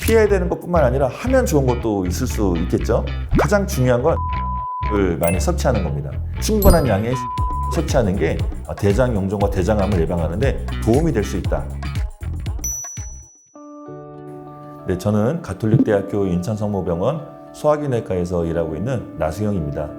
피해야 되는 것뿐만 아니라 하면 좋은 것도 있을 수 있겠죠. 가장 중요한 건 을 많이 섭취하는 겁니다. 충분한 양의 섭취하는 게 대장 용종과 대장암을 예방하는 데 도움이 될 수 있다. 네, 저는 가톨릭대학교 인천성모병원 소화기내과에서 일하고 있는 나수영입니다.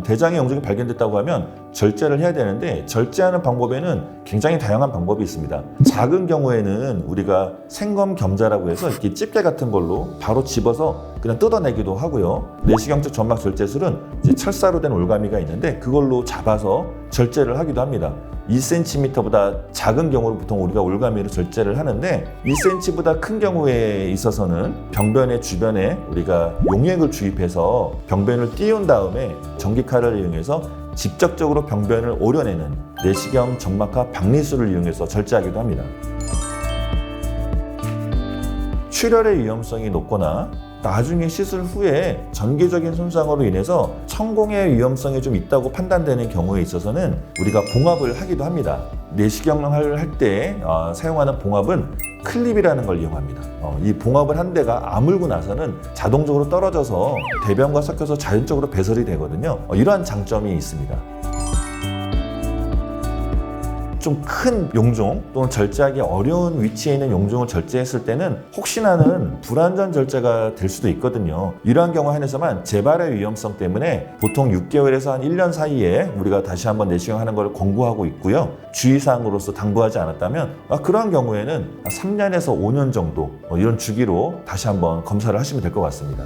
대장의 용종이 발견됐다고 하면 절제를 해야 되는데, 절제하는 방법에는 굉장히 다양한 방법이 있습니다. 작은 경우에는 우리가 생검겸자라고 해서 이렇게 집게 같은 걸로 바로 집어서 그냥 뜯어내기도 하고요. 내시경적 점막 절제술은 이제 철사로 된 올가미가 있는데 그걸로 잡아서 절제를 하기도 합니다. 2cm보다 작은 경우로 보통 우리가 올가미로 절제를 하는데, 2cm보다 큰 경우에 있어서는 병변의 주변에 우리가 용액을 주입해서 병변을 띄운 다음에 전기칼을 이용해서 직접적으로 병변을 오려내는 내시경 점막하 박리술을 이용해서 절제하기도 합니다. 출혈의 위험성이 높거나 나중에 시술 후에 전기적인 손상으로 인해서 천공의 위험성이 좀 있다고 판단되는 경우에 있어서는 우리가 봉합을 하기도 합니다. 내시경을 할 때 사용하는 봉합은 클립이라는 걸 이용합니다. 이 봉합을 한 데가 아물고 나서는 자동적으로 떨어져서 대변과 섞여서 자연적으로 배설이 되거든요. 이러한 장점이 있습니다. 좀 큰 용종 또는 절제하기 어려운 위치에 있는 용종을 절제했을 때는 혹시나는 불완전 절제가 될 수도 있거든요. 이러한 경우 한해서만 재발의 위험성 때문에 보통 6개월에서 한 1년 사이에 우리가 다시 한번 내시경하는 걸 권고하고 있고요. 주의사항으로서 당부하지 않았다면 그러한 경우에는 3년에서 5년 정도 이런 주기로 다시 한번 검사를 하시면 될 것 같습니다.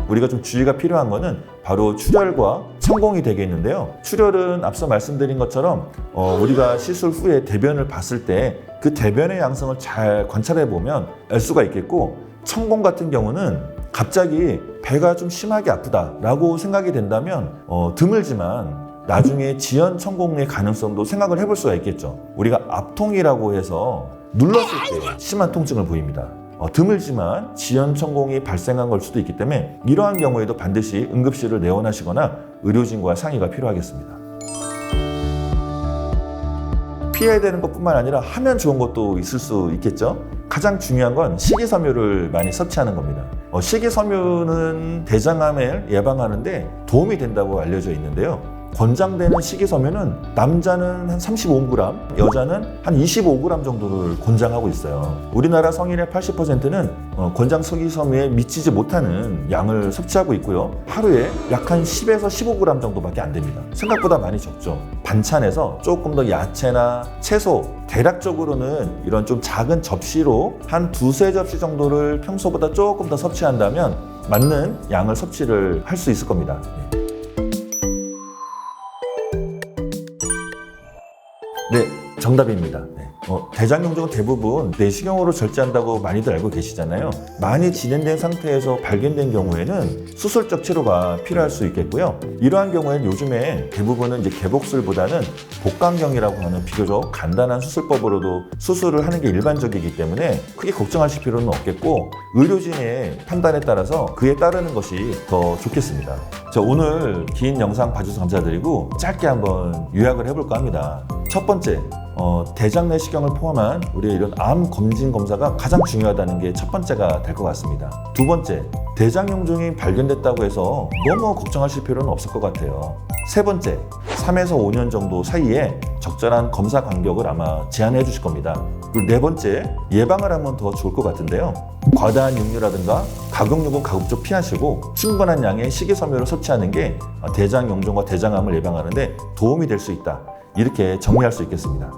우리가 좀 주의가 필요한 거는 바로 출혈과 천공이 되겠는데요. 출혈은 앞서 말씀드린 것처럼 우리가 시술 후에 대변을 봤을 때 그 대변의 양성을 잘 관찰해 보면 알 수가 있겠고, 천공 같은 경우는 갑자기 배가 좀 심하게 아프다라고 생각이 된다면 드물지만 나중에 지연 천공의 가능성도 생각을 해볼 수가 있겠죠. 우리가 압통이라고 해서 눌렀을 때 심한 통증을 보입니다. 드물지만 지연 천공이 발생한 걸 수도 있기 때문에 이러한 경우에도 반드시 응급실을 내원하시거나 의료진과 상의가 필요하겠습니다. 피해야 되는 것뿐만 아니라 하면 좋은 것도 있을 수 있겠죠. 가장 중요한 건 식이섬유를 많이 섭취하는 겁니다. 식이섬유는 대장암을 예방하는 데 도움이 된다고 알려져 있는데요. 권장되는 식이섬유는 남자는 한 35g, 여자는 한 25g 정도를 권장하고 있어요. 우리나라 성인의 80%는 권장 식이섬유에 미치지 못하는 양을 섭취하고 있고요. 하루에 약 한 10에서 15g 정도밖에 안 됩니다. 생각보다 많이 적죠. 반찬에서 조금 더 야채나 채소, 대략적으로는 이런 좀 작은 접시로 한 두세 접시 정도를 평소보다 조금 더 섭취한다면 맞는 양을 섭취를 할 수 있을 겁니다. 네, 정답입니다. 대장 용종은 대부분 내시경으로 절제한다고 많이들 알고 계시잖아요. 많이 진행된 상태에서 발견된 경우에는 수술적 치료가 필요할 수 있겠고요. 이러한 경우에는 요즘에 대부분은 이제 개복술보다는 복강경이라고 하는 비교적 간단한 수술법으로도 수술을 하는 게 일반적이기 때문에 크게 걱정하실 필요는 없겠고, 의료진의 판단에 따라서 그에 따르는 것이 더 좋겠습니다. 자, 오늘 긴 영상 봐주셔서 감사드리고 짧게 한번 요약을 해볼까 합니다. 첫 번째, 대장 내시경을 포함한 우리의 이런 암 검진 검사가 가장 중요하다는 게 첫 번째가 될 것 같습니다. 두 번째, 대장 용종이 발견됐다고 해서 너무 걱정하실 필요는 없을 것 같아요. 세 번째, 3에서 5년 정도 사이에 적절한 검사 간격을 아마 제한해 주실 겁니다. 그리고 네 번째, 예방을 하면 더 좋을 것 같은데요. 과다한 육류라든가 가공육은 가급적 피하시고 충분한 양의 식이섬유를 섭취하는 게 대장 용종과 대장암을 예방하는 데 도움이 될 수 있다. 이렇게 정리할 수 있겠습니다.